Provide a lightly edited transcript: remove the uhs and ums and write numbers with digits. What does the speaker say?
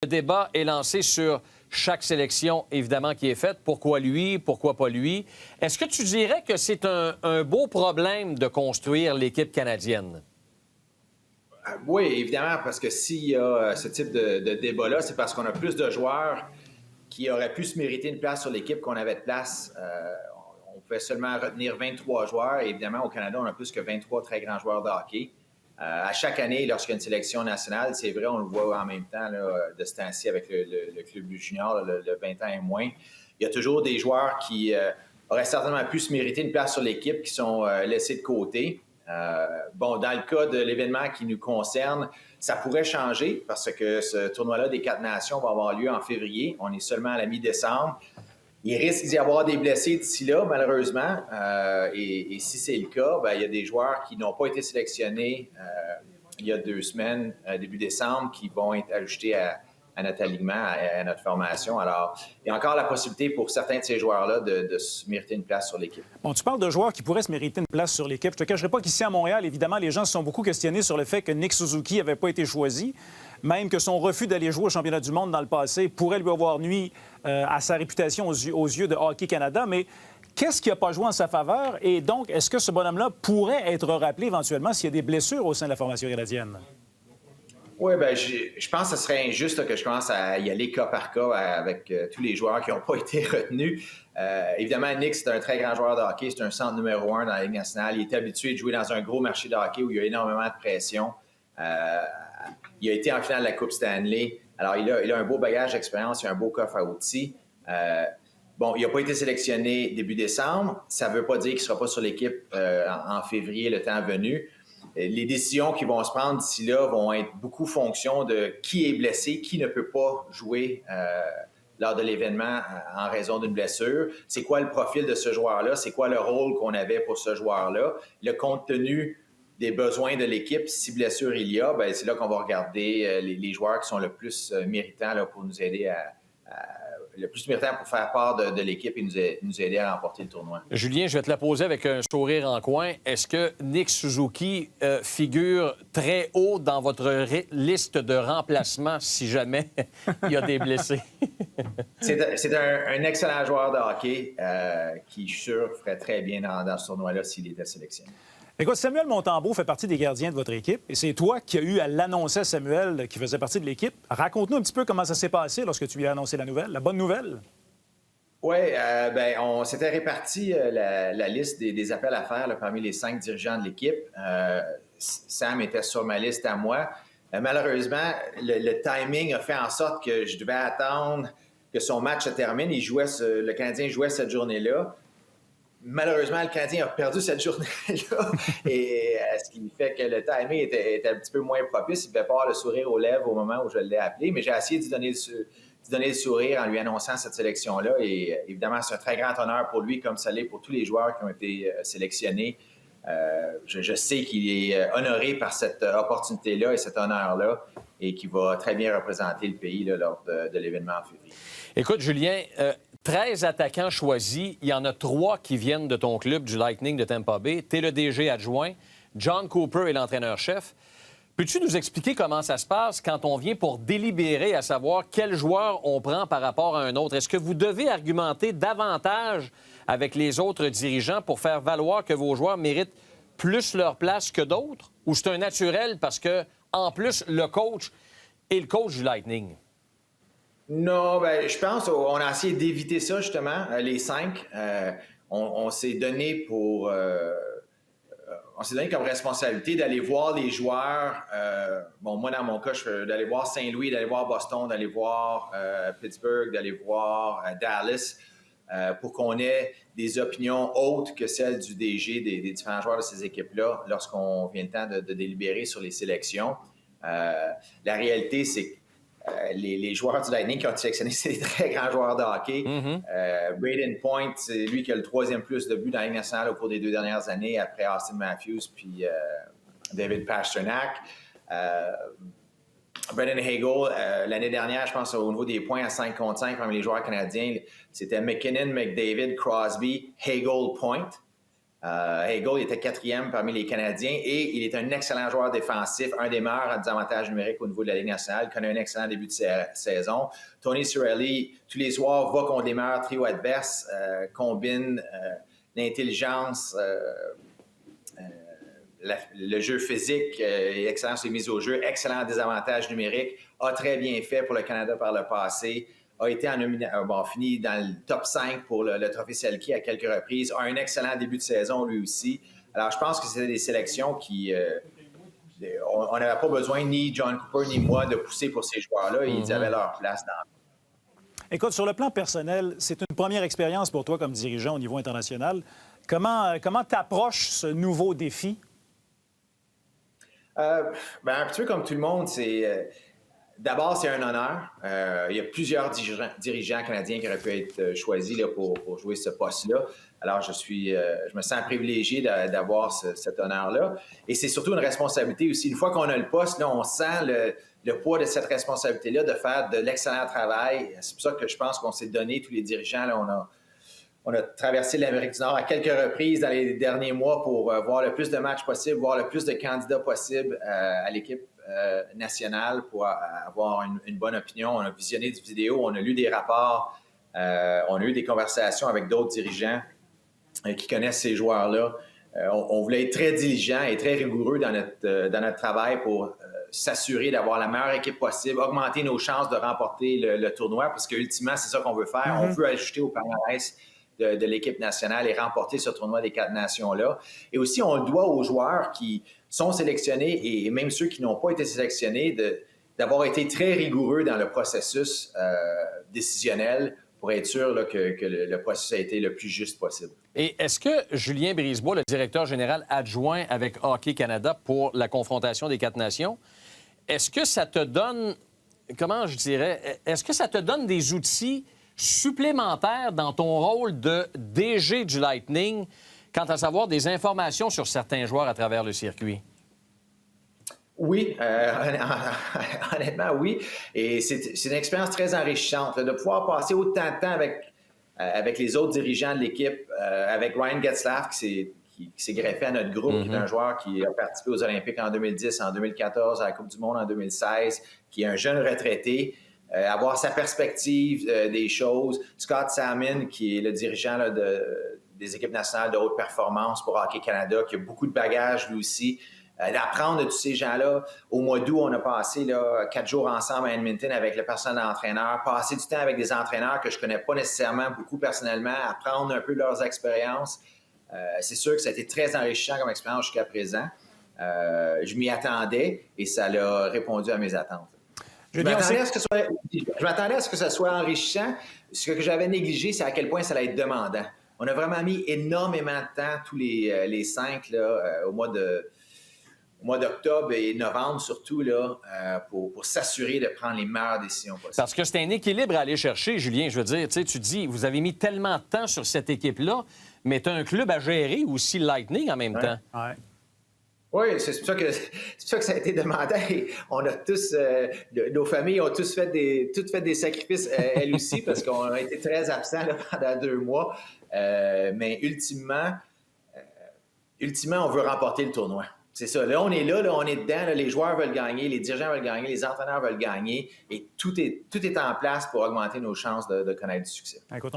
Le débat est lancé sur chaque sélection, évidemment, qui est faite. Pourquoi lui? Pourquoi pas lui? Est-ce que tu dirais que c'est un beau problème de construire l'équipe canadienne? Oui, évidemment, parce que s'il y a ce type de débat-là, c'est parce qu'on a plus de joueurs qui auraient pu se mériter une place sur l'équipe qu'on avait de place. On pouvait seulement retenir 23 joueurs. Et évidemment, au Canada, on a plus que 23 très grands joueurs de hockey. À chaque année, lorsqu'il y a une sélection nationale, c'est vrai, on le voit en même temps là, de ce temps-ci avec le club du junior, le 20 ans et moins. Il y a toujours des joueurs qui auraient certainement pu se mériter une place sur l'équipe qui sont laissés de côté. Dans le cas de l'événement qui nous concerne, ça pourrait changer parce que ce tournoi-là des 4 nations va avoir lieu en février. On est seulement à la mi-décembre. Il risque d'y avoir des blessés d'ici là, malheureusement. Et si c'est le cas, il y a des joueurs qui n'ont pas été sélectionnés il y a 2 semaines, début décembre, qui vont être ajoutés à notre alignement, à notre formation. Alors, il y a encore la possibilité pour certains de ces joueurs-là de se mériter une place sur l'équipe. Bon, tu parles de joueurs qui pourraient se mériter une place sur l'équipe. Je ne te cacherai pas qu'ici à Montréal, évidemment, les gens se sont beaucoup questionnés sur le fait que Nick Suzuki n'avait pas été choisi, même que son refus d'aller jouer au championnat du monde dans le passé pourrait lui avoir nui à sa réputation aux yeux de Hockey Canada. Mais qu'est-ce qui n'a pas joué en sa faveur? Et donc, est-ce que ce bonhomme-là pourrait être rappelé éventuellement s'il y a des blessures au sein de la formation canadienne? Oui, je pense que ce serait injuste que je commence à y aller cas par cas avec tous les joueurs qui n'ont pas été retenus. Évidemment, Nick, c'est un très grand joueur de hockey. C'est un centre numéro 1 dans la Ligue nationale. Il est habitué de jouer dans un gros marché de hockey où il y a énormément de pression. Il a été en finale de la Coupe Stanley. Alors, il a un beau bagage d'expérience, il a un beau coffre à outils. Il n'a pas été sélectionné début décembre. Ça ne veut pas dire qu'il ne sera pas sur l'équipe en février, le temps venu. Les décisions qui vont se prendre d'ici là vont être beaucoup fonction de qui est blessé, qui ne peut pas jouer lors de l'événement en raison d'une blessure. C'est quoi le profil de ce joueur-là? C'est quoi le rôle qu'on avait pour ce joueur-là? Le contenu des besoins de l'équipe, si blessure il y a, c'est là qu'on va regarder les joueurs qui sont le plus méritants là, pour nous aider le plus méritant pour faire part de l'équipe et nous aider à remporter le tournoi. Julien, je vais te la poser avec un sourire en coin. Est-ce que Nick Suzuki figure très haut dans votre liste de remplacements si jamais il y a des blessés? C'est un excellent joueur de hockey qui, je suis sûr, ferait très bien dans ce tournoi-là s'il était sélectionné. Écoute, Samuel Montembeault fait partie des gardiens de votre équipe et c'est toi qui as eu à l'annoncer à Samuel qui faisait partie de l'équipe. Raconte-nous un petit peu comment ça s'est passé lorsque tu lui as annoncé la nouvelle, la bonne nouvelle. Oui, on s'était réparti la liste des appels à faire là, parmi les 5 dirigeants de l'équipe. Sam était sur ma liste à moi. Malheureusement, le timing a fait en sorte que je devais attendre que son match se termine. Le Canadien jouait cette journée-là. Malheureusement, le Canadien a perdu cette journée-là, et ce qui fait que le timing était un petit peu moins propice. Il devait pas avoir le sourire aux lèvres au moment où je l'ai appelé, mais j'ai essayé d'y donner le sourire en lui annonçant cette sélection-là. Et évidemment, c'est un très grand honneur pour lui, comme ça l'est pour tous les joueurs qui ont été sélectionnés. Je sais qu'il est honoré par cette opportunité-là et cet honneur-là, et qu'il va très bien représenter le pays là, lors de l'événement en février. Écoute, Julien, 13 attaquants choisis. Il y en a 3 qui viennent de ton club, du Lightning de Tampa Bay. Tu es le DG adjoint. John Cooper est l'entraîneur-chef. Peux-tu nous expliquer comment ça se passe quand on vient pour délibérer à savoir quel joueur on prend par rapport à un autre? Est-ce que vous devez argumenter davantage avec les autres dirigeants pour faire valoir que vos joueurs méritent plus leur place que d'autres? Ou c'est un naturel parce que, en plus, le coach est le coach du Lightning? Non, je pense qu'on a essayé d'éviter ça, justement, les 5. On s'est donné on s'est donné comme responsabilité d'aller voir les joueurs. Moi, dans mon cas, d'aller voir Saint-Louis, d'aller voir Boston, d'aller voir Pittsburgh, d'aller voir Dallas, pour qu'on ait des opinions autres que celles du DG des différents joueurs de ces équipes-là lorsqu'on vient le temps de délibérer sur les sélections. La réalité, c'est que les joueurs du Lightning qui ont été sélectionnés, c'est des très grands joueurs de hockey. Brayden Point, c'est lui qui a le 3e plus de buts dans la Ligue nationale au cours des 2 dernières années, après Austin Matthews puis David Pastrnak. Brendan Hagel, l'année dernière, je pense, au niveau des points à 5 contre 5 parmi les joueurs canadiens, c'était McKinnon, McDavid, Crosby, Hagel, Point. Hagel était 4e parmi les Canadiens et il est un excellent joueur défensif, un des meilleurs en désavantage numérique au niveau de la Ligue nationale, connaît un excellent début de saison. Tony Cirelli, tous les soirs, va contre les meilleurs trios adverses, combine l'intelligence, le jeu physique, excellent sur les mises au jeu, excellent en désavantage numérique, a très bien fait pour le Canada par le passé, a été fini dans le top 5 pour le Trophée Selke à quelques reprises, a un excellent début de saison lui aussi. Alors, je pense que c'est des sélections qui... on n'avait pas besoin, ni John Cooper ni moi, de pousser pour ces joueurs-là. Ils avaient leur place dans... Écoute, sur le plan personnel, c'est une première expérience pour toi comme dirigeant au niveau international. Comment t'approches ce nouveau défi? Un petit peu comme tout le monde, c'est... D'abord, c'est un honneur. Il y a plusieurs dirigeants canadiens qui auraient pu être choisis là, pour jouer ce poste-là. Alors, je me sens privilégié d'avoir cet honneur-là. Et c'est surtout une responsabilité aussi. Une fois qu'on a le poste, là, on sent le poids de cette responsabilité-là de faire de l'excellent travail. C'est pour ça que je pense qu'on s'est donné, tous les dirigeants, là, on a traversé l'Amérique du Nord à quelques reprises dans les derniers mois pour voir le plus de matchs possible, voir le plus de candidats possible à l'équipe nationale pour avoir une bonne opinion. On a visionné des vidéos, on a lu des rapports, on a eu des conversations avec d'autres dirigeants qui connaissent ces joueurs-là. On voulait être très diligent et très rigoureux dans notre travail pour s'assurer d'avoir la meilleure équipe possible, augmenter nos chances de remporter le tournoi, parce qu'ultimement, c'est ça qu'on veut faire. On veut ajouter au palmarès de l'équipe nationale et remporter ce tournoi des 4 nations-là. Et aussi, on le doit aux joueurs qui sont sélectionnés et même ceux qui n'ont pas été sélectionnés d'avoir été très rigoureux dans le processus décisionnel pour être sûr là, que le processus a été le plus juste possible. Et est-ce que Julien Brisebois, le directeur général adjoint avec Hockey Canada pour la confrontation des 4 nations, est-ce que ça te donne, comment je dirais, est-ce que ça te donne des outils supplémentaires dans ton rôle de DG du Lightning quant à savoir des informations sur certains joueurs à travers le circuit? Oui, honnêtement, oui. Et c'est une expérience très enrichissante là, de pouvoir passer autant de temps avec les autres dirigeants de l'équipe, avec Ryan Getzlaf qui s'est greffé à notre groupe, qui est un joueur qui a participé aux Olympiques en 2010, en 2014, à la Coupe du monde en 2016, qui est un jeune retraité. Avoir sa perspective des choses. Scott Salmon, qui est le dirigeant là, des équipes nationales de haute performance pour Hockey Canada, qui a beaucoup de bagages lui aussi. D'apprendre de tous ces gens-là. Au mois d'août, on a passé 4 jours ensemble à Edmonton avec le personnel d'entraîneur, passer du temps avec des entraîneurs que je ne connais pas nécessairement beaucoup personnellement, apprendre un peu de leurs expériences. C'est sûr que ça a été très enrichissant comme expérience jusqu'à présent. Je m'y attendais et ça a répondu à mes attentes. Je m'attendais à ce que ça soit enrichissant. Ce que j'avais négligé, c'est à quel point ça allait être demandant. On a vraiment mis énormément de temps, tous les 5, là, au mois d'octobre et novembre surtout, là, pour s'assurer de prendre les meilleures décisions possibles. Parce que c'est un équilibre à aller chercher, Julien. Je veux dire, tu dis, vous avez mis tellement de temps sur cette équipe-là, mais tu as un club à gérer aussi, le Lightning, en même temps. Ouais. Oui, c'est pour ça que ça a été demandé. On a tous, nos familles ont toutes fait des sacrifices, elles aussi, parce qu'on a été très absents là, pendant 2 mois. Mais ultimement, on veut remporter le tournoi. C'est ça. Là, on est là, on est dedans. Là, les joueurs veulent gagner, les dirigeants veulent gagner, les entraîneurs veulent gagner. Et tout est en place pour augmenter nos chances de connaître du succès. Écoute,